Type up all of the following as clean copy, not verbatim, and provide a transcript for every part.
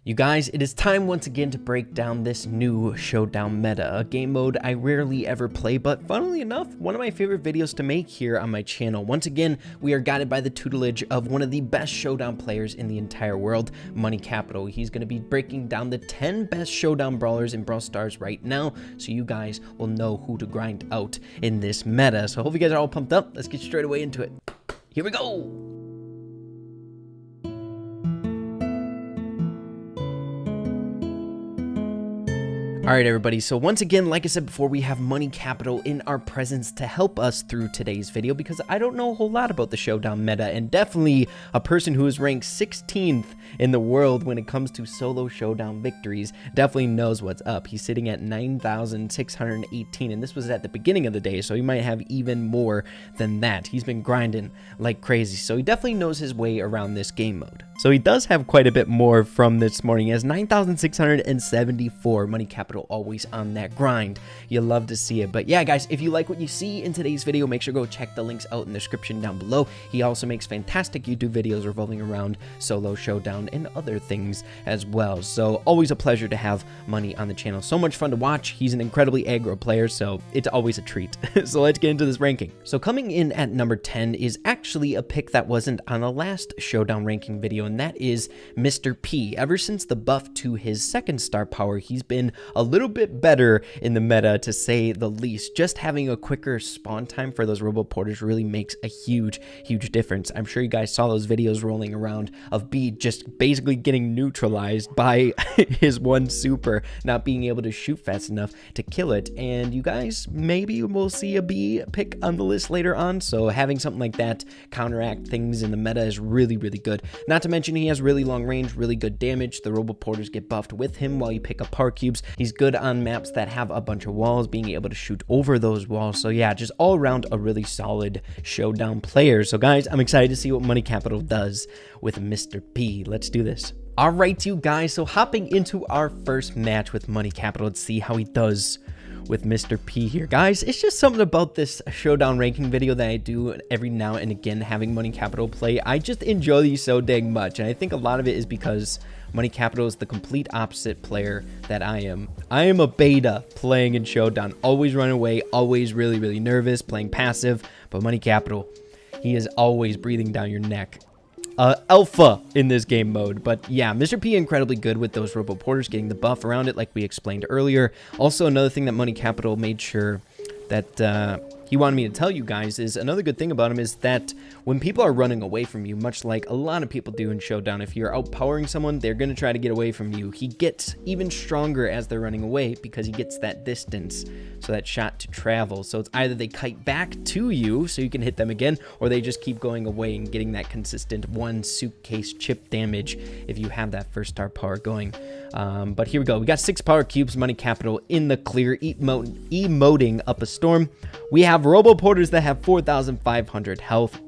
You guys, it is time once again to break down this new Showdown meta, a game mode I rarely ever play, but funnily enough, one of my favorite videos to make here on my channel. Once again, we are guided by the tutelage of one of the best Showdown players in the entire world, Money Capital. He's going to be breaking down the 10 best Showdown brawlers in Brawl Stars right now, so you guys will know who to grind out in this meta. So I hope you guys are all pumped up. Let's get straight away into it. Here we go! Alright everybody, so once again, like I said before, we have Money Capital in our presence to help us through today's video because I don't know a whole lot about the Showdown meta, and definitely a person who is ranked 16th in the world when it comes to solo Showdown victories definitely knows what's up. He's sitting at 9,618, and this was at the beginning of the day, so he might have even more than that. He's been grinding like crazy, so he definitely knows his way around this game mode. So he does have quite a bit more from this morning. He has 9,674. Money Capital always on that grind. You love to see it. But yeah, guys, if you like what you see in today's video, make sure to go check the links out in the description down below. He also makes fantastic YouTube videos revolving around solo Showdown and other things as well. So always a pleasure to have Money on the channel. So much fun to watch. He's an incredibly aggro player, so it's always a treat. So let's get into this ranking. So coming in at number 10 is actually a pick that wasn't on the last Showdown ranking video, and that is Mr. P. Ever since the buff to his second star power, he's been a little bit better in the meta, to say the least. Just having a quicker spawn time for those robo porters really makes a huge difference. I'm sure you guys saw those videos rolling around of B just basically getting neutralized by his one super, not being able to shoot fast enough to kill it. And you guys, maybe we'll see a B pick on the list later on, so having something like that counteract things in the meta is really good. Not to mention he has really long range, really good damage. The robo porters get buffed with him while you pick up power cubes. He's good on maps that have a bunch of walls, being able to shoot over those walls. So yeah, just all around a really solid Showdown player. So guys, I'm excited to see what Money Capital does with Mr. P. Let's do this. All right, you guys, so hopping into our first match with Money Capital, let's see how he does with Mr. P here. Guys, it's just something about this Showdown ranking video that I do every now and again, having Money Capital play. I just enjoy these so dang much, and I think a lot of it is because Money Capital is the complete opposite player that I am. I am a beta playing in Showdown, always run away, always really nervous, playing passive, but Money Capital, he is always breathing down your neck. Alpha in this game mode. But yeah, Mr. P incredibly good with those robo porters, getting the buff around it like we explained earlier. Also, another thing that Money Capital made sure that he wanted me to tell you guys is another good thing about him is that when people are running away from you, much like a lot of people do in Showdown, if you're outpowering someone, they're going to try to get away from you. He gets even stronger as they're running away because he gets that distance, so that shot to travel. So it's either they kite back to you so you can hit them again, or they just keep going away and getting that consistent one suitcase chip damage if you have that first star power going. But here we go. We got 6 power cubes, Money Capital in the clear, emoting up a storm. We have robo porters that have 4,500 health.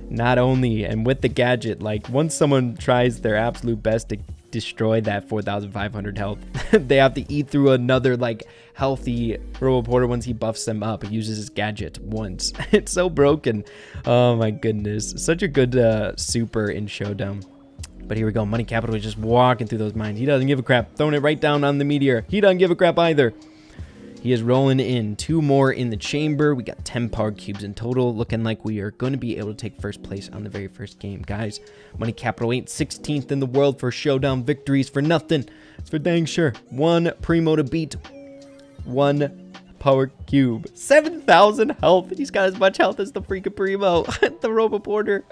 Not only, and with the gadget, like once someone tries their absolute best to destroy that 4,500 health, they have to eat through another like healthy robo porter once he buffs them up. He uses his gadget once. It's so broken. Oh my goodness. Such a good super in Showdown. But here we go. Money Capital is just walking through those mines. He doesn't give a crap. Throwing it right down on the meteor. He doesn't give a crap either. He is rolling in 2 more in the chamber. We got 10 power cubes in total. Looking like we are going to be able to take first place on the very first game, guys. Money Capital ain't 16th in the world for Showdown victories for nothing. It's for dang sure. 1 primo to beat. 1 power cube. 7,000 health. He's got as much health as the freaking primo. The robo porter.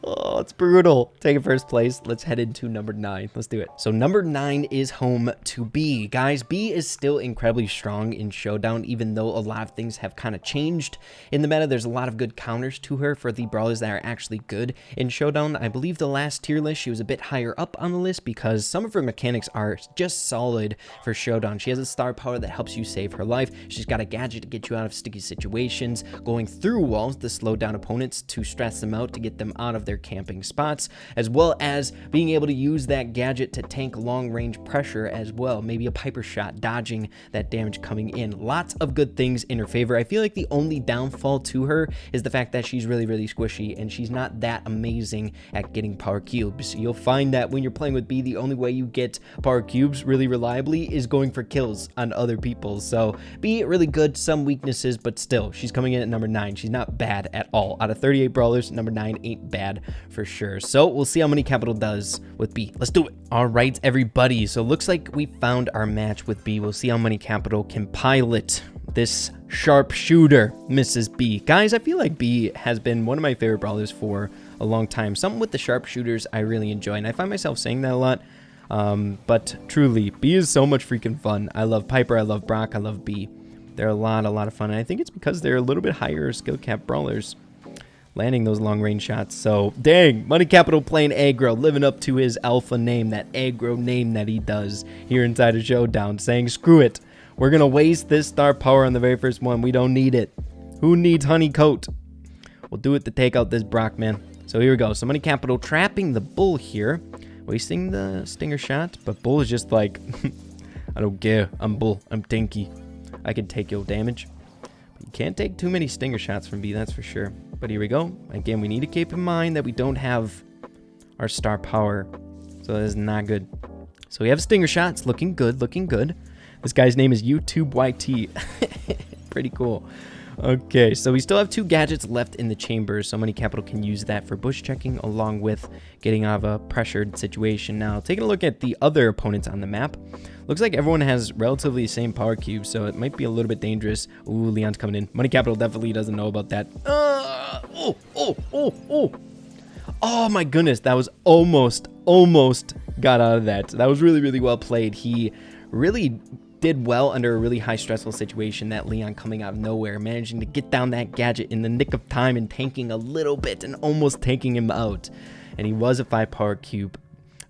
Oh, it's brutal. Taking first place. Let's head into number 9. Let's do it. So number 9 is home to B. Guys, B is still incredibly strong in Showdown, even though a lot of things have kind of changed in the meta. There's a lot of good counters to her for the brawlers that are actually good in Showdown. I believe the last tier list, she was a bit higher up on the list because some of her mechanics are just solid for Showdown. She has a star power that helps you save her life. She's got got a gadget to get you out of sticky situations, going through walls to slow down opponents, to stress them out, to get them out of their camping spots, as well as being able to use that gadget to tank long-range pressure as well. Maybe a Piper shot, dodging that damage coming in. Lots of good things in her favor. I feel like the only downfall to her is the fact that she's really, really squishy, and she's not that amazing at getting power cubes. You'll find that when you're playing with B, the only way you get power cubes really reliably is going for kills on other people. So B, really good, some weaknesses, but still, she's coming in at number 9. She's not bad at all. Out of 38 brawlers, number 9 ain't bad for sure. So we'll see how Money Capital does with B. Let's do it. All right, everybody. So looks like we found our match with B. We'll see how Money Capital can pilot this sharpshooter, Mrs. B. Guys, I feel like B has been one of my favorite brawlers for a long time. Something with the sharpshooters I really enjoy, and I find myself saying that a lot. But truly, B is so much freaking fun. I love Piper, I love Brock, I love B. They're a lot of fun, and I think it's because they're a little bit higher skill cap brawlers, landing those long range shots. So dang, Money Capital playing aggro, living up to his alpha name, that aggro name that he does here inside of Showdown, saying screw it, we're gonna waste this star power on the very first one. We don't need it. Who needs honeycoat? We'll do it to take out this Brock, man. So here we go. So Money Capital trapping the bull here, wasting the stinger shot, but bull is just like I don't care, I'm bull, I'm tanky, I can take your damage. But you can't take too many stinger shots from B, that's for sure. But here we go. Again, we need to keep in mind that we don't have our star power, so that is not good. So we have stinger shots, looking good, looking good. This guy's name is YouTube YT. Pretty cool. Okay, so we still have 2 gadgets left in the chamber, so Money Capital can use that for bush checking along with getting out of a pressured situation. Now, taking a look at the other opponents on the map, looks like everyone has relatively the same power cube, so it might be a little bit dangerous. Ooh, Leon's coming in. Money Capital definitely doesn't know about that. Oh my goodness, that was almost got out of that. That was really, really well played. He really did well under a really high stressful situation, that Leon coming out of nowhere, managing to get down that gadget in the nick of time and tanking a little bit and almost taking him out. And he was a 5 power cube,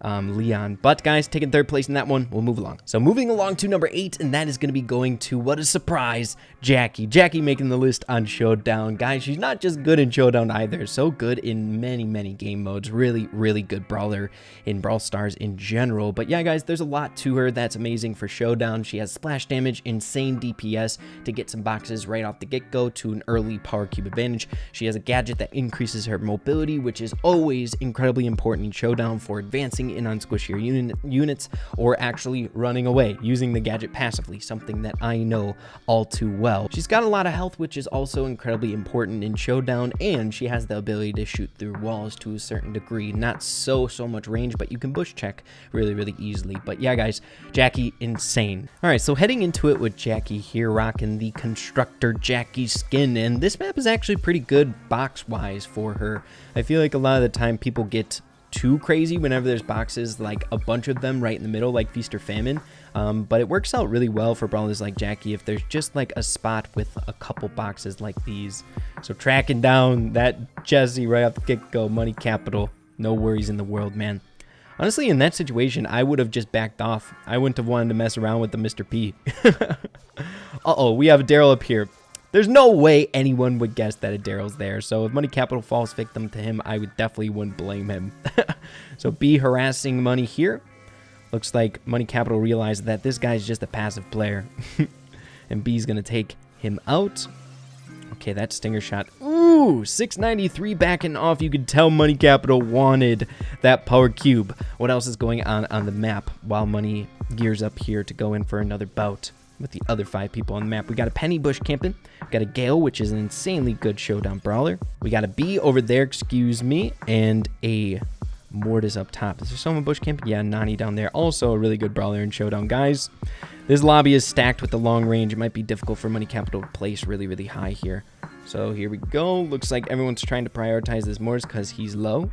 Leon. But guys, taking 3rd place in that one, we'll move along. So moving along to number 8, and that is going to be going to, what a surprise, Jackie. Jackie making the list on Showdown. Guys, she's not just good in Showdown either, so good in many game modes. Really, really good brawler in Brawl Stars in general. But yeah, guys, there's a lot to her that's amazing for Showdown. She has splash damage, insane DPS to get some boxes right off the get-go to an early power cube advantage. She has a gadget that increases her mobility, which is always incredibly important in Showdown for advancing in on squishier units or actually running away using the gadget passively, something that I know all too well. She's got a lot of health, which is also incredibly important in Showdown, and she has the ability to shoot through walls to a certain degree. Not so much range, but you can bush check really easily. But yeah, guys, Jackie, insane. All right, so heading into it with Jackie here, rocking the Constructor Jackie skin, and this map is actually pretty good box-wise for her. I feel like a lot of the time people get too crazy whenever there's boxes, like a bunch of them right in the middle, like Feast or Famine, but it works out really well for brawlers like Jackie if there's just like a spot with a couple boxes like these. So tracking down that Jessie right off the get-go, Money Capital, no worries in the world, man. Honestly, in that situation, I would have just backed off. I wouldn't have wanted to mess around with the Mr. P. Uh-oh, we have Daryl up here. There's no way anyone would guess that a Daryl's there. So if Money Capital falls victim to him, I would definitely wouldn't blame him. So B harassing Money here. Looks like Money Capital realized that this guy's just a passive player. And B's going to take him out. Okay, that stinger shot. Ooh, 693 backing off. You could tell Money Capital wanted that power cube. What else is going on the map while Money gears up here to go in for another bout with the other 5 people on the map? We got a Penny bush camping. We got a Gale, which is an insanely good Showdown brawler. We got a B over there, excuse me, and a Mortis up top. Is there someone bush camping? Yeah, Nani down there. Also a really good brawler in Showdown, guys. This lobby is stacked with the long range. It might be difficult for Money Capital to place really high here. So here we go. Looks like everyone's trying to prioritize this Mortis because he's low.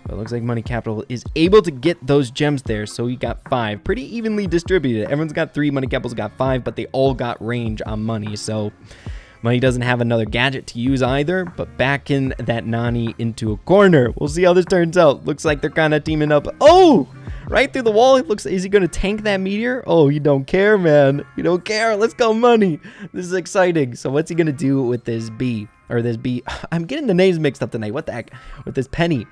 But it looks like Money Capital is able to get those gems there. So he got 5. Pretty evenly distributed. Everyone's got 3. Money Capital's got 5, but they all got range on Money. So Money doesn't have another gadget to use either, but backing that Nani into a corner. We'll see how this turns out. Looks like they're kind of teaming up. Oh! Right through the wall. It looks. Is he going to tank that meteor? Oh, you don't care, man. You don't care. Let's go, Money. This is exciting. So what's he going to do with this B? Or this B? I'm getting the names mixed up tonight. What the heck? With this penny.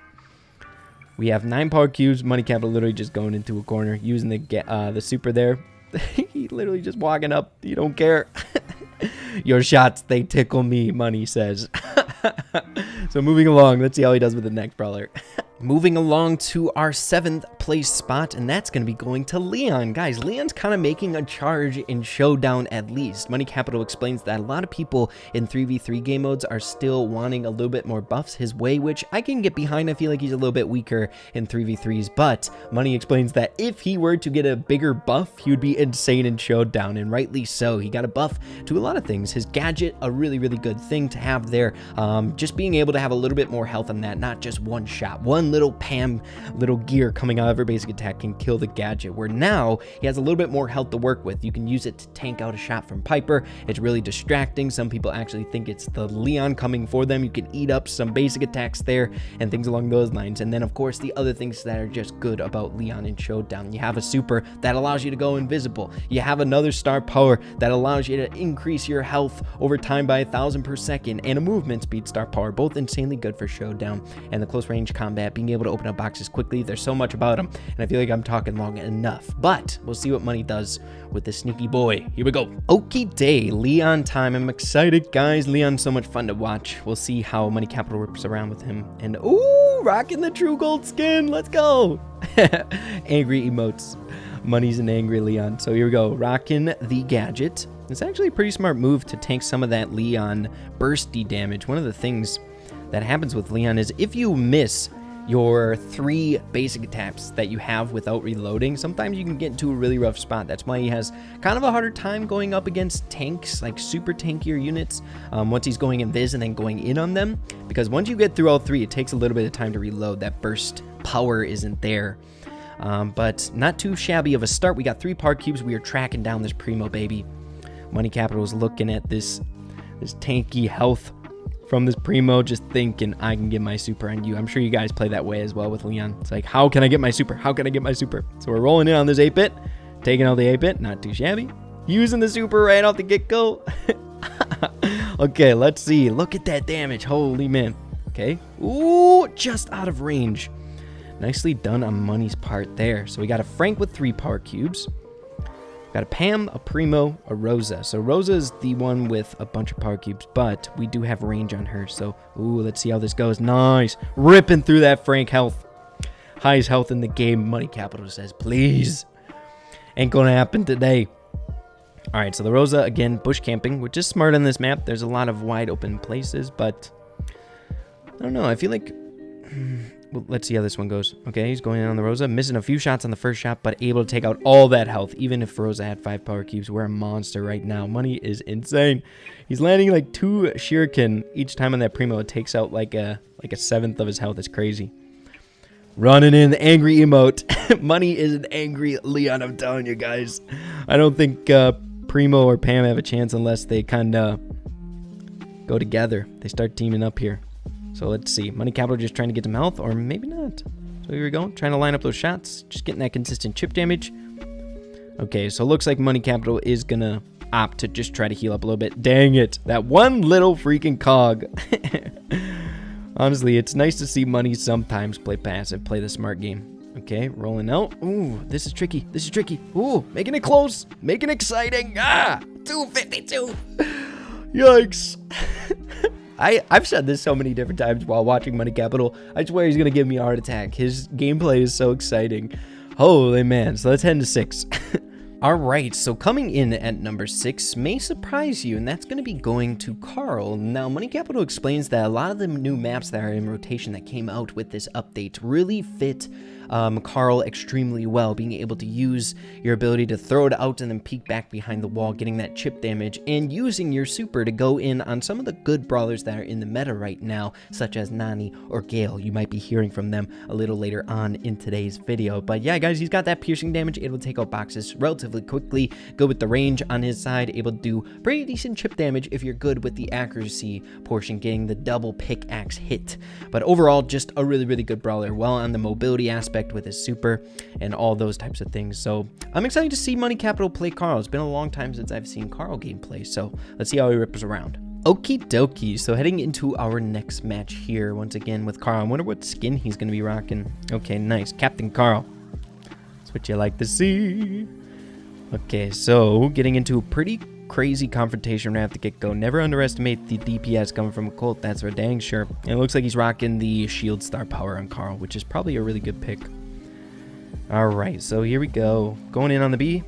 We have 9 power cubes. Money Capital literally just going into a corner, using the super there. He literally just walking up. You don't care. Your shots, they tickle me, Money says. So moving along, let's see how he does with the next brawler. Moving along to our 7th place spot, and that's going to be going to Leon. Guys, Leon's kind of making a charge in Showdown at least. Money Capital explains that a lot of people in 3v3 game modes are still wanting a little bit more buffs his way, which I can get behind. I feel like he's a little bit weaker in 3v3s, but Money explains that if he were to get a bigger buff, he would be insane in Showdown, and rightly so. He got a buff to a lot of things. His gadget, a really, really good thing to have there. Just being able to have a little bit more health on that, not just one shot. One little Pam little gear coming out of her basic attack can kill the gadget, where now he has a little bit more health to work with. You can use it to tank out a shot from Piper. It's really distracting. Some people actually think it's the Leon coming for them. You can eat up some basic attacks there and things along those lines. And then of course the other things that are just good about Leon in Showdown. You have a super that allows you to go invisible. You have another star power that allows you to increase your health over time by 1,000 per second, and a movement speed star power, both insanely good for Showdown. And the close range combat, being able to open up boxes quickly. There's so much about him, and I feel like I'm talking long enough, but we'll see what Money does with this sneaky boy. Here we go. Okie day, Leon time. I'm excited, guys. Leon's so much fun to watch. We'll see how Money Capital rips around with him. And ooh, rocking the true gold skin. Let's go. Angry emotes. Money's an angry Leon. So here we go, rocking the gadget. It's actually a pretty smart move to tank some of that Leon bursty damage. One of the things that happens with Leon is if you miss your 3 basic attacks that you have without reloading, sometimes you can get into a really rough spot. That's why he has kind of a harder time going up against tanks, like super tankier units, once he's going invis and then going in on them, because once you get through all 3, it takes a little bit of time to reload. That burst power isn't there. But not too shabby of a start. We got 3 power cubes. We are tracking down this Primo baby. Money Capital is looking at this tanky health from this Primo, just thinking, I can get my super on you. I'm sure you guys play that way as well with Leon. It's like, how can I get my super? How can I get my super? So we're rolling in on this 8-bit, taking out the 8-bit, not too shabby. Using the super right off the get-go. Okay, let's see. Look at that damage. Holy man. Okay. Ooh, just out of range. Nicely done on Money's part there. So we got a Frank with 3 power cubes. Got a Pam, a Primo, a Rosa. So Rosa is the one with a bunch of power cubes, but we do have range on her. So, ooh, let's see how this goes. Nice. Ripping through that Frank health. Highest health in the game. Money Capital says, please. Ain't gonna happen today. All right, so the Rosa, again, bush camping, which is smart on this map. There's a lot of wide open places, but I don't know. I feel like... Well, let's see how this one goes. Okay, he's going in on the Rosa, missing a few shots on the first shot, but able to take out all that health. Even if Rosa had 5 power cubes, we're a monster right now. Money is insane. He's landing like 2 shuriken each time on that Primo. It takes out like a 1/7 of his health. It's crazy. Running in the angry emote. Money is an angry Leon, I'm telling you guys. I don't think Primo or Pam have a chance unless they kind of go together. They start teaming up here. So let's see. Money Capital just trying to get some health, or maybe not. So here we go. Trying to line up those shots. Just getting that consistent chip damage. Okay, so it looks like Money Capital is going to opt to just try to heal up a little bit. Dang it. That one little freaking cog. Honestly, it's nice to see Money sometimes play passive, play the smart game. Okay, rolling out. Ooh, this is tricky. This is tricky. Ooh, making it close. Making it exciting. Ah, 252. Yikes. I've said this so many different times while watching Money Capital. I swear he's going to give me a heart attack. His gameplay is so exciting. Holy man. So let's head into 6. All right, so coming in at number 6 may surprise you, and that's going to be going to Carl. Now, Money Capital explains that a lot of the new maps that are in rotation that came out with this update really fit Carl extremely well, being able to use your ability to throw it out and then peek back behind the wall, getting that chip damage, and using your super to go in on some of the good brawlers that are in the meta right now, such as Nani or Gale. You might be hearing from them a little later on in today's video. But yeah, guys, he's got that piercing damage, able to take out boxes relatively quickly, good with the range on his side, able to do pretty decent chip damage if you're good with the accuracy portion, getting the double pickaxe hit. But overall, just a really, really good brawler, well on the mobility aspect with his super and all those types of things. So I'm excited to see Money Capital play Carl. It's been a long time since I've seen Carl gameplay, so let's see how he rips around. Okie dokie, so heading into our next match here, once again with Carl. I wonder what skin he's going to be rocking. Okay, nice. Captain Carl. That's what you like to see. Okay, so getting into a pretty crazy confrontation right off the get-go. Never underestimate the DPS coming from a Colt, that's for dang sure. And it looks like he's rocking the shield star power on Carl, which is probably a really good pick. Alright, so here we go. Going in on the B,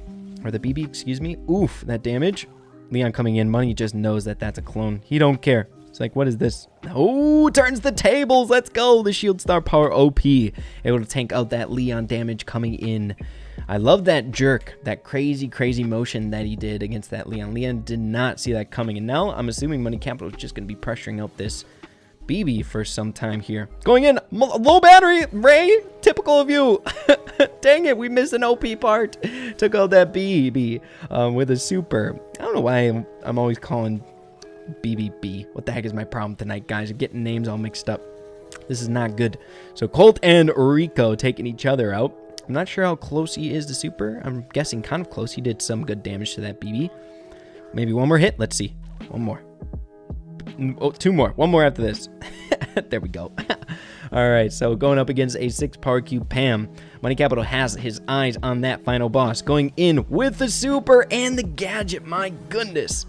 or the BB, excuse me. Oof, that damage. Leon coming in, Money just knows that that's a clone. He don't care. It's like, what is this? Oh, turns the tables. Let's go. The shield star power OP. Able to tank out that Leon damage coming in. I love that jerk, that crazy, crazy motion that he did against that Leon. Leon did not see that coming. And now I'm assuming Money Capital is just going to be pressuring out this BB for some time here. Going in, low battery, Ray, typical of you. Dang it, we missed an OP part. Took out that BB with a super. I don't know why I'm always calling BBB. What the heck is my problem tonight, guys? I'm getting names all mixed up. This is not good. So Colt and Rico taking each other out. I'm not sure how close he is to super. I'm guessing kind of close. He did some good damage to that BB. Maybe one more hit. Let's see. One more. Oh, two more. One more after this. There we go. All right, so going up against a 6 power cube Pam. Money Capital has his eyes on that final boss. Going in with the super and the gadget. My goodness.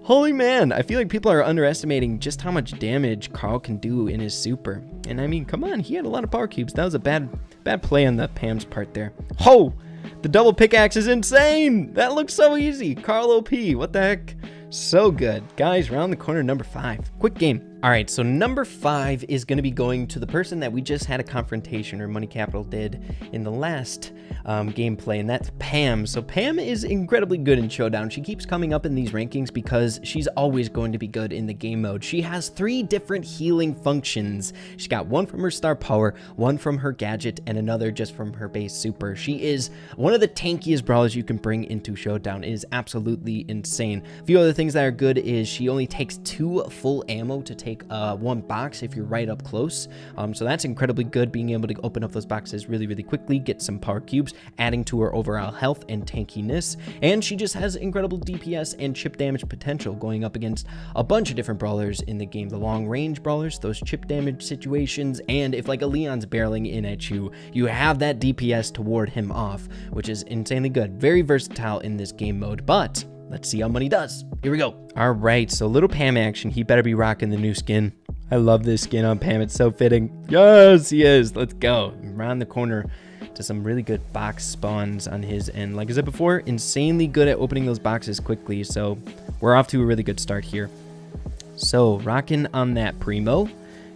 Holy man, I feel like people are underestimating just how much damage Carl can do in his super. And I mean, come on, he had a lot of power cubes. That was a bad play on the Pam's part there. Oh, the double pickaxe is insane. That looks so easy. Carl OP, what the heck? So good. Guys, round the corner, number 5. Quick game. All right, so number 5 is going to be going to the person that we just had a confrontation, or Money Capital did, in the last gameplay, and that's Pam. So Pam is incredibly good in Showdown. She keeps coming up in these rankings because she's always going to be good in the game mode. She has 3 different healing functions. She's got one from her star power, one from her gadget, and another just from her base super. She is one of the tankiest brawlers you can bring into Showdown. It is absolutely insane. A few other things that are good is she only takes 2 full ammo to take 1 box if you're right up close. So that's incredibly good, being able to open up those boxes really, really quickly, get some power cubes, adding to her overall health and tankiness. And she just has incredible DPS and chip damage potential going up against a bunch of different brawlers in the game. The long range brawlers, those chip damage situations, and if like a Leon's barreling in at you, you have that DPS to ward him off, which is insanely good. Very versatile in this game mode, but let's see how Money does. Here we go. All right, so little Pam action. He better be rocking the new skin. I love this skin on Pam. It's so fitting. Yes, he is. Let's go. Around the corner to some really good box spawns on his end. Like I said before, insanely good at opening those boxes quickly. So we're off to a really good start here. So rocking on that Primo.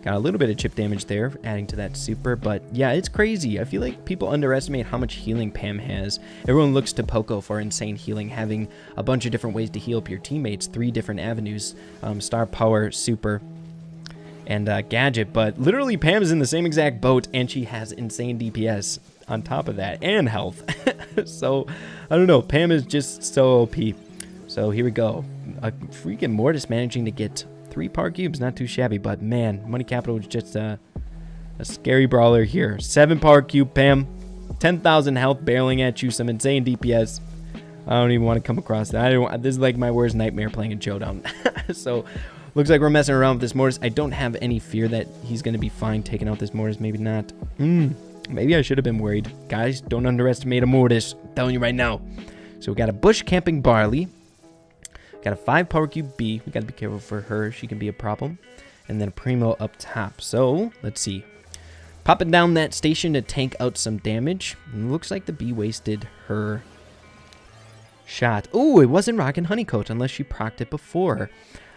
Got a little bit of chip damage there, adding to that super, but yeah, it's crazy. I feel like people underestimate how much healing Pam has. Everyone looks to Poco for insane healing, having a bunch of different ways to heal up your teammates, 3 different avenues, star power, super, and gadget, but literally Pam is in the same exact boat, and she has insane DPS on top of that, and health. So, I don't know, Pam is just so OP. So here we go. A freaking Mortis managing to get 3 power cubes, not too shabby, but man, Money Capital is just a scary brawler here. 7 power cube Pam, 10,000 health, barreling at you, some insane DPS. I don't even want to come across that. This is like my worst nightmare playing in Showdown. So looks like we're messing around with this Mortis. I don't have any fear that he's going to be fine taking out this Mortis. Maybe not. Maybe I should have been worried. Guys, don't underestimate a Mortis. I'm telling you right now. So we got a bush camping Barley. Got a 5 power cube B. We got to be careful for her. She can be a problem. And then a Primo up top. So, let's see. Popping down that station to tank out some damage. And looks like the B wasted her shot. Oh, it wasn't rocking Honeycoat unless she procced it before.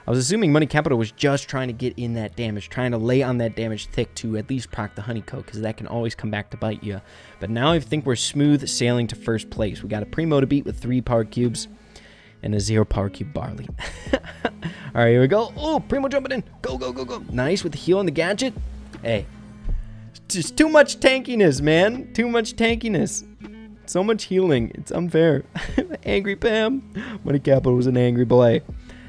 I was assuming Money Capital was just trying to get in that damage, trying to lay on that damage thick to at least proc the honeycomb, because that can always come back to bite you. But now I think we're smooth sailing to first place. We got a Primo to beat with 3 power cubes and a 0 power cube Barley. All right, here we go. Oh, Primo jumping in. Go, go, go, go. Nice with the heal on the gadget. Hey, just too much tankiness, man. Too much tankiness. So much healing. It's unfair. Angry Pam. Money Capital was an angry boy.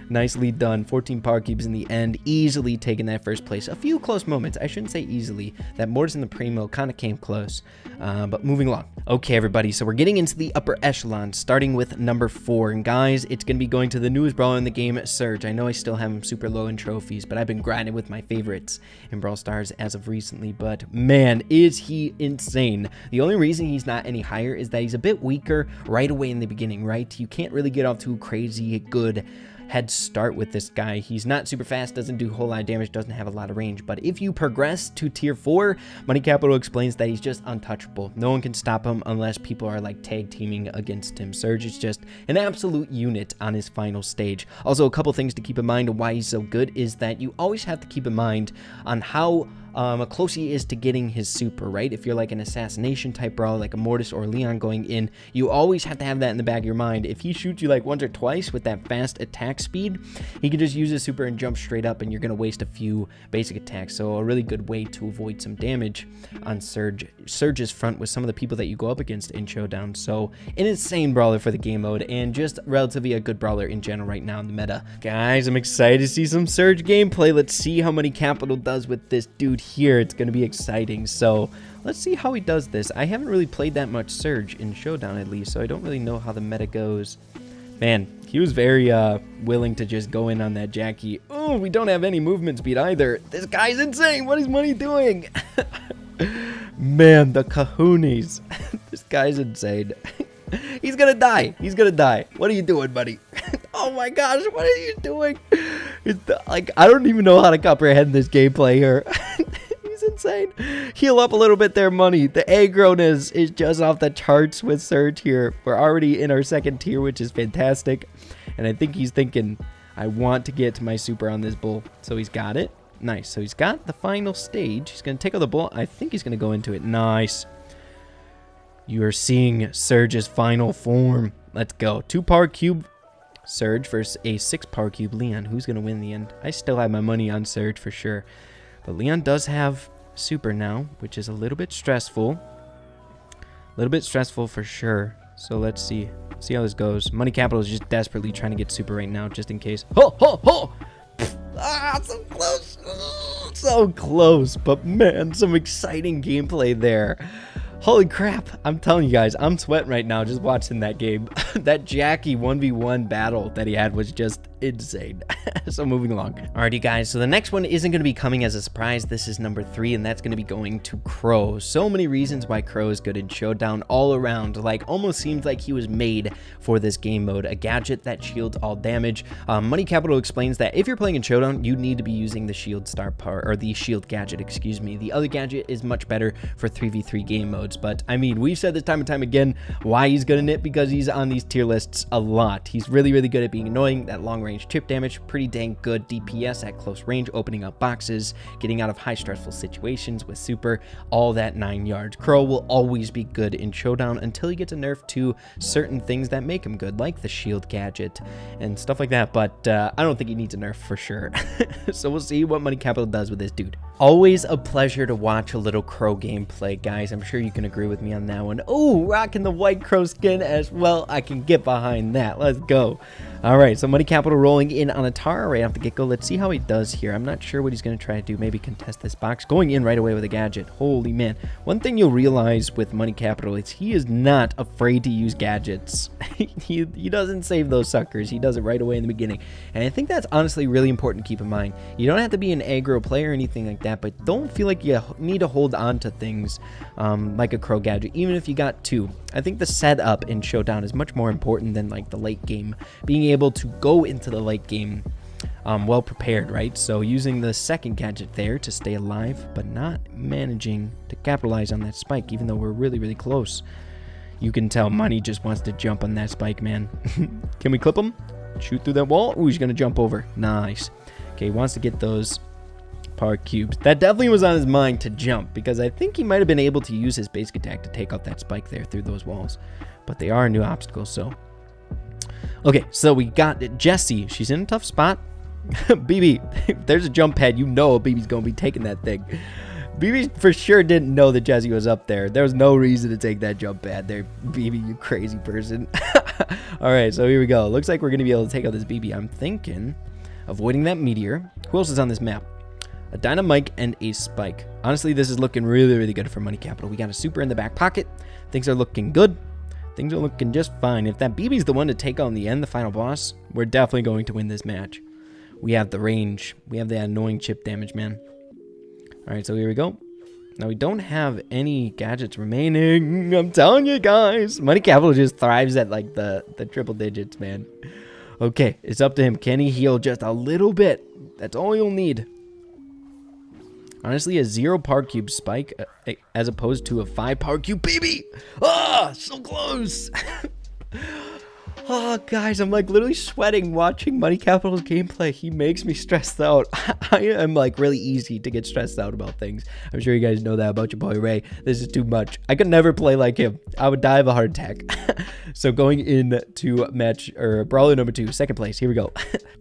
Nicely done. 14 power cubes in the end. Easily taking that first place. A few close moments. I shouldn't say easily. That Mortis and the Primo kind of came close. But moving along. Okay, everybody. So we're getting into the upper echelon, starting with number 4. And guys, it's going to be going to the newest brawler in the game, Surge. I know I still have him super low in trophies, but I've been grinding with my favorites in Brawl Stars as of recently. But man, is he insane. The only reason he's not any higher is that he's a bit weaker right away in the beginning, right? You can't really get off too crazy good head start with this guy. He's not super fast, doesn't do a whole lot of damage, doesn't have a lot of range. But if you progress to tier 4, Money Capital explains that he's just untouchable. No one can stop him unless people are like tag teaming against him. Surge is just an absolute unit on his final stage. Also, a couple things to keep in mind of why he's so good is that you always have to keep in mind on how close he is to getting his super, right? If you're like an assassination type brawler, like a Mortis or Leon going in, you always have to have that in the back of your mind. If he shoots you like once or twice with that fast attack speed, he can just use his super and jump straight up, and you're going to waste a few basic attacks. So a really good way to avoid some damage on Surge's front with some of the people that you go up against in Showdown. So an insane brawler for the game mode, and just relatively a good brawler in general right now in the meta. Guys, I'm excited to see some Surge gameplay. Let's see how Money Capital does with this dude here. It's going to be exciting. So let's see how he does this. I haven't really played that much Surge in Showdown, at least, so I don't really know how the meta goes. Man, he was very willing to just go in on that Jackie. Oh, we don't have any movement speed either. This guy's insane. What is Money doing? Man, the kahoonies. This guy's insane. He's gonna die. He's gonna die. What are you doing, buddy? Oh my gosh, what are you doing? Like, I don't even know how to comprehend this gameplay here. He's insane. Heal up a little bit there, Money. The aggroness is just off the charts with Surge here. We're already in our 2nd tier, which is fantastic. And I think he's thinking, I want to get to my super on this bull. So he's got it. Nice. So he's got the final stage. He's going to take out the bull. I think he's going to go into it. Nice. You are seeing Surge's final form. Let's go. 2 power cube Surge versus a 6 power cube Leon. Who's going to win in the end? I still have my money on Surge for sure. But Leon does have super now, which is a little bit stressful. A little bit stressful for sure. So let's see. See how this goes. Money Capital is just desperately trying to get super right now, just in case. Ho, ho, ho! Ah, so close. So close. But man, some exciting gameplay there. Holy crap, I'm telling you guys, I'm sweating right now just watching that game. That Jackie 1v1 battle that he had was just insane. So moving along. Alrighty guys, so the next one isn't going to be coming as a surprise. This is number 3, and that's going to be going to Crow. So many reasons why Crow is good in Showdown all around. Like, almost seems like he was made for this game mode. A gadget that shields all damage. Money Capital explains that if you're playing in Showdown, you need to be using the shield star power, or the shield gadget, excuse me. The other gadget is much better for 3v3 game modes. But I mean, we've said this time and time again why he's good in it, because he's on these tier lists a lot. He's really, really good at being annoying. That long range chip damage, pretty dang good DPS at close range, opening up boxes, getting out of high stressful situations with super, all that 9 yards. Crow will always be good in Showdown until he gets a nerf to certain things that make him good, like the shield gadget and stuff like that. But I don't think he needs a nerf for sure. So we'll see what Money Capital does with this dude. Always a pleasure to watch a little Crow gameplay, guys. I'm sure you can agree with me on that one. Oh, rocking the white Crow skin as well. I can get behind that. Let's go. All right, so Money Capital rolling in on a Tara right off the get-go. Let's see how he does here. I'm not sure what he's going to try to do. Maybe contest this box. Going in right away with a gadget. Holy man. One thing you'll realize with Money Capital is he is not afraid to use gadgets. he doesn't save those suckers. He does it right away in the beginning. And I think that's honestly really important to keep in mind. You don't have to be an aggro player or anything like that, but don't feel like you need to hold on to things like a Crow gadget, even if you got 2. I think the setup in Showdown is much more important than like the late game. Being able to go into the late game well prepared, right? So using the second gadget there to stay alive, but not managing to capitalize on that spike, even though we're really, really close. You can tell Money just wants to jump on that spike, man. Can we clip him? Shoot through that wall. Ooh, he's going to jump over. Nice. Okay, he wants to get those power cubes. That definitely was on his mind to jump, because I think he might have been able to use his basic attack to take out that spike there through those walls. But they are a new obstacle, so. Okay, so we got Jessie. She's in a tough spot. BB, if there's a jump pad, you know BB's going to be taking that thing. BB for sure didn't know that Jessie was up there. There was no reason to take that jump pad there, BB, you crazy person. All right, so here we go. Looks like we're going to be able to take out this BB. I'm thinking avoiding that meteor. Who else is on this map? A dynamite and a spike. Honestly, this is looking really, really good for money capital. We got a super in the back pocket. Things are looking good. Things are looking just fine. If that BB's the one to take on the end, the final boss, we're definitely going to win this match. We have the range. We have the annoying chip damage, man. All right, so here we go. Now, we don't have any gadgets remaining. I'm telling you guys. Money capital just thrives at, like, the triple digits, man. Okay, it's up to him. Can he heal just a little bit? That's all you'll need. Honestly, a 0 power cube spike as opposed to a 5 power cube BB. Ah, so close. Oh, guys, I'm like literally sweating watching Money Capital's gameplay. He makes me stressed out. I am like really easy to get stressed out about things. I'm sure you guys know that about your boy Ray. This is too much. I could never play like him. I would die of a heart attack. So going into match or brawler number 2, second place. Here we go.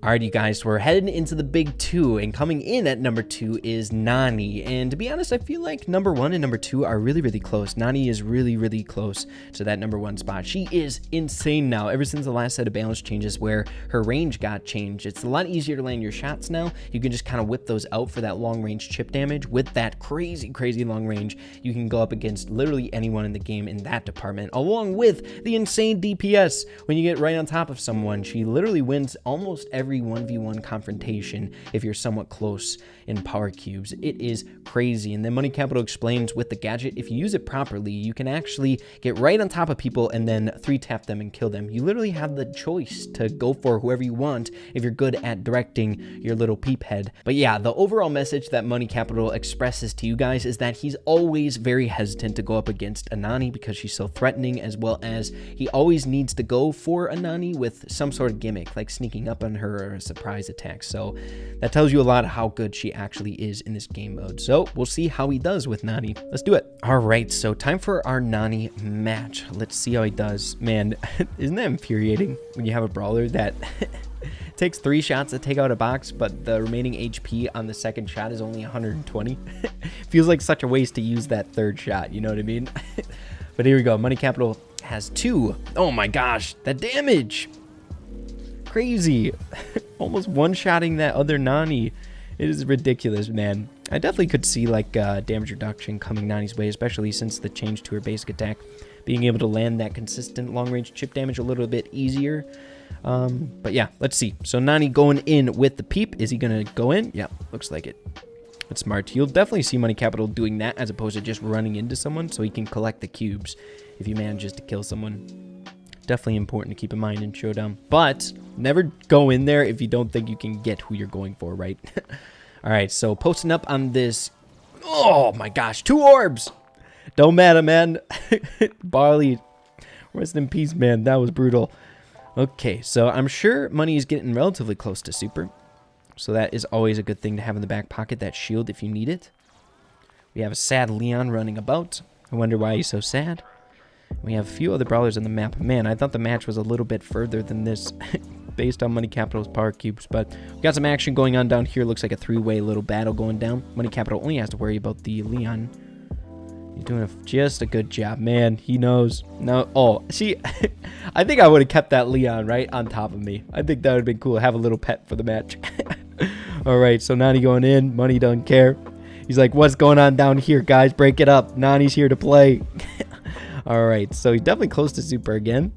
Alrighty, guys, so we're heading into the big 2, and coming in at number 2 is Nani. And to be honest, I feel like number 1 and number 2 are really, really close. Nani is really, really close to that number 1 spot. She is insane now. Ever since the last set of balance changes where her range got changed, it's a lot easier to land your shots now. You can just kind of whip those out for that long range chip damage. With that crazy, crazy long range, you can go up against literally anyone in the game in that department, along with the insane DPS. When you get right on top of someone, she literally wins almost every 1v1 confrontation if you're somewhat close in power cubes. It is crazy. And then Money Capital explains with the gadget, if you use it properly, you can actually get right on top of people and then 3-tap them and kill them. You literally have the choice to go for whoever you want if you're good at directing your little peep head. But yeah, the overall message that Money Capital expresses to you guys is that he's always very hesitant to go up against a Nani because she's so threatening, as well as he always needs to go for a Nani with some sort of gimmick, like sneaking up on her or a surprise attack. So that tells you a lot of how good she actually is in this game mode. So we'll see how he does with Nani. Let's do it. All right, so time for our Nani match. Let's see how he does. Man, isn't that infuriating when you have a brawler that takes 3 shots to take out a box, but the remaining HP on the second shot is only 120? Feels like such a waste to use that third shot, you know what I mean? But here we go. Money Capital has 2. Oh my gosh, that damage. Crazy. Almost one-shotting that other Nani. It is ridiculous, man. I definitely could see like damage reduction coming Nani's way, especially since the change to her basic attack. Being able to land that consistent long-range chip damage a little bit easier. But yeah, let's see. So Nani going in with the peep. Is he going to go in? Yeah, looks like it. That's smart. You'll definitely see Money Capital doing that as opposed to just running into someone so he can collect the cubes if he manages to kill someone. Definitely important to keep in mind in Showdown. But never go in there if you don't think you can get who you're going for, right? All right, so posting up on this. Oh my gosh, 2 orbs. Don't matter, man. Barley, rest in peace, man. That was brutal. Okay, so I'm sure Money is getting relatively close to super. So that is always a good thing to have in the back pocket, that shield if you need it. We have a sad Leon running about. I wonder why he's so sad. We have a few other brawlers on the map. Man, I thought the match was a little bit further than this based on Money Capital's power cubes. But we got some action going on down here. Looks like a 3-way little battle going down. Money Capital only has to worry about the Leon. He's doing just a good job, man. He knows. No, oh, see, I think I would have kept that Leon right on top of me. I think that would have been cool. Have a little pet for the match. All right, so Nani going in. Money doesn't care. He's like, what's going on down here, guys? Break it up. Nani's here to play. All right, so he's definitely close to super again.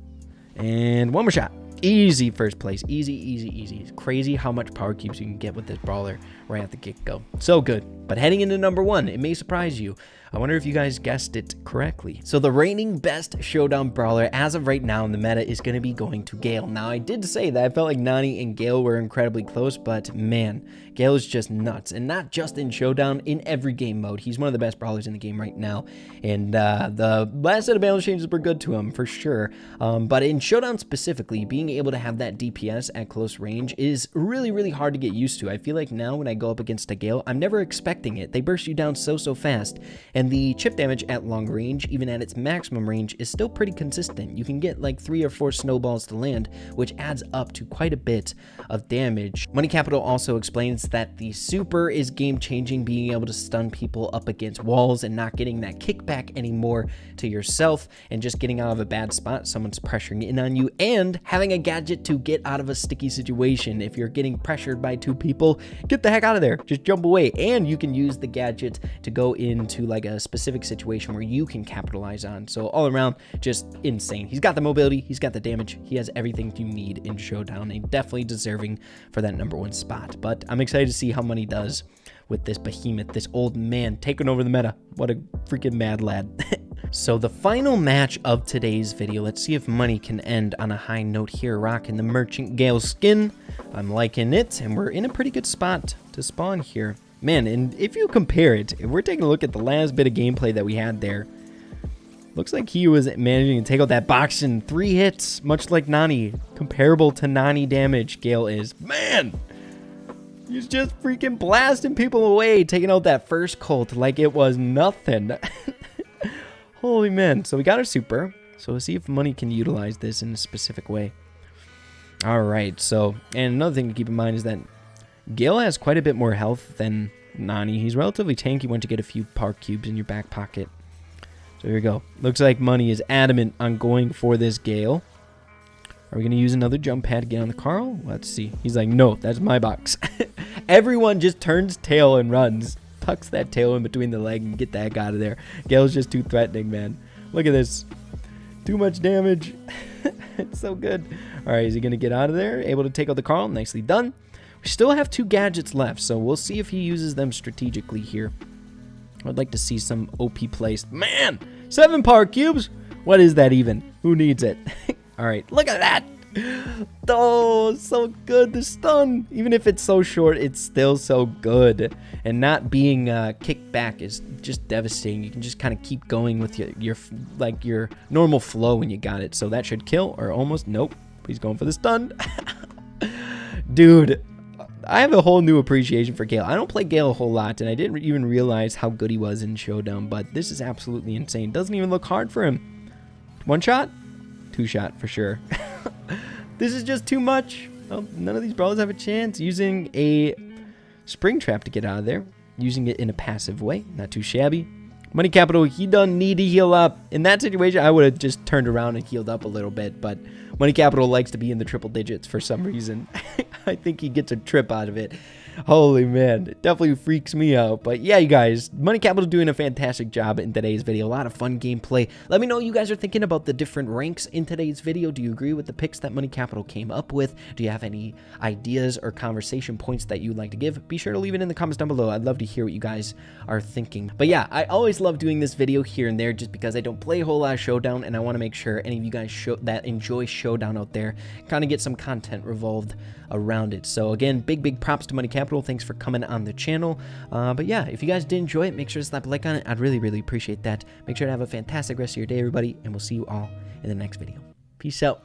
And one more shot. Easy first place. Easy, easy, easy. It's crazy how much power cubes you can get with this brawler right at the get-go. So good. But heading into number 1, it may surprise you. I wonder if you guys guessed it correctly. So the reigning best Showdown brawler as of right now in the meta is going to be going to Gale. Now, I did say that I felt like Nani and Gale were incredibly close, but man, Gale is just nuts. And not just in Showdown, in every game mode. He's one of the best brawlers in the game right now. And the last set of balance changes were good to him, for sure. But in Showdown specifically, being able to have that DPS at close range is really, really hard to get used to. I feel like now when I go up against a Gale, I'm never expecting it. They burst you down so fast. And the chip damage at long range, even at its maximum range, is still pretty consistent. You can get like 3 or 4 snowballs to land, which adds up to quite a bit of damage. Money Capital also explains that the super is game-changing, being able to stun people up against walls and not getting that kickback anymore to yourself and just getting out of a bad spot, someone's pressuring in on you, and having a gadget to get out of a sticky situation. If you're getting pressured by 2 people, get the heck out of there, just jump away. And you can use the gadget to go into like a specific situation where you can capitalize on. So all around, just insane. He's got the mobility, he's got the damage, he has everything you need in Showdown, and definitely deserving for that number 1 spot. But I'm excited to see how Money does with this behemoth, this old man taking over the meta. What a freaking mad lad. So the final match of today's video, let's see if Money can end on a high note here, rocking the Merchant Gale skin. I'm liking it, and we're in a pretty good spot to spawn here. Man, and if you compare it, if we're taking a look at the last bit of gameplay that we had there, looks like he was managing to take out that box in 3 hits, much like Nani. Comparable to Nani damage, Gale is. Man! He's just freaking blasting people away, taking out that first cult like it was nothing. Holy man. So we got our super. So we'll see if Money can utilize this in a specific way. Alright, so, and another thing to keep in mind is that Gale has quite a bit more health than Nani. He's relatively tanky once you get a few park cubes in your back pocket. So here we go. Looks like Money is adamant on going for this Gale. Are we going to use another jump pad to get on the Carl? Let's see. He's like, no, that's my box. Everyone just turns tail and runs. Tucks that tail in between the leg and get the heck out of there. Gale's just too threatening, man. Look at this. Too much damage. It's so good. All right, is he going to get out of there? Able to take out the Carl. Nicely done. We still have 2 gadgets left, so we'll see if he uses them strategically here. I'd like to see some OP placed. Man, 7 power cubes? What is that even? Who needs it? All right, look at that. Oh, so good, the stun. Even if it's so short, it's still so good. And not being kicked back is just devastating. You can just kind of keep going with your normal flow when you got it. So that should kill, or almost. Nope, he's going for the stun. Dude, I have a whole new appreciation for Gale. I don't play Gale a whole lot, and I didn't even realize how good he was in Showdown, but this is absolutely insane. Doesn't even look hard for him. 1 shot? 2 shot for sure. This is just too much. Oh, none of these brawlers have a chance. Using a spring trap to get out of there. Using it in a passive way. Not too shabby. Money Capital, he doesn't need to heal up. In that situation, I would have just turned around and healed up a little bit, but Money Capital likes to be in the triple digits for some reason. I think he gets a trip out of it. Holy man, it definitely freaks me out. But yeah, you guys, Money Capital doing a fantastic job in today's video. A lot of fun gameplay. Let me know what you guys are thinking about the different ranks in today's video. Do you agree with the picks that Money Capital came up with? Do you have any ideas or conversation points that you'd like to give? Be sure to leave it in the comments down below. I'd love to hear what you guys are thinking. But yeah, I always love doing this video here and there just because I don't play a whole lot of Showdown, and I want to make sure any of you guys that enjoy Showdown out there kind of get some content revolved around it. So again, big props to Money Capital. Thanks for coming on the channel. But yeah, if you guys did enjoy it, make sure to slap a like on it. I'd really appreciate that. Make sure to have a fantastic rest of your day, everybody, and we'll see you all in the next video. Peace out.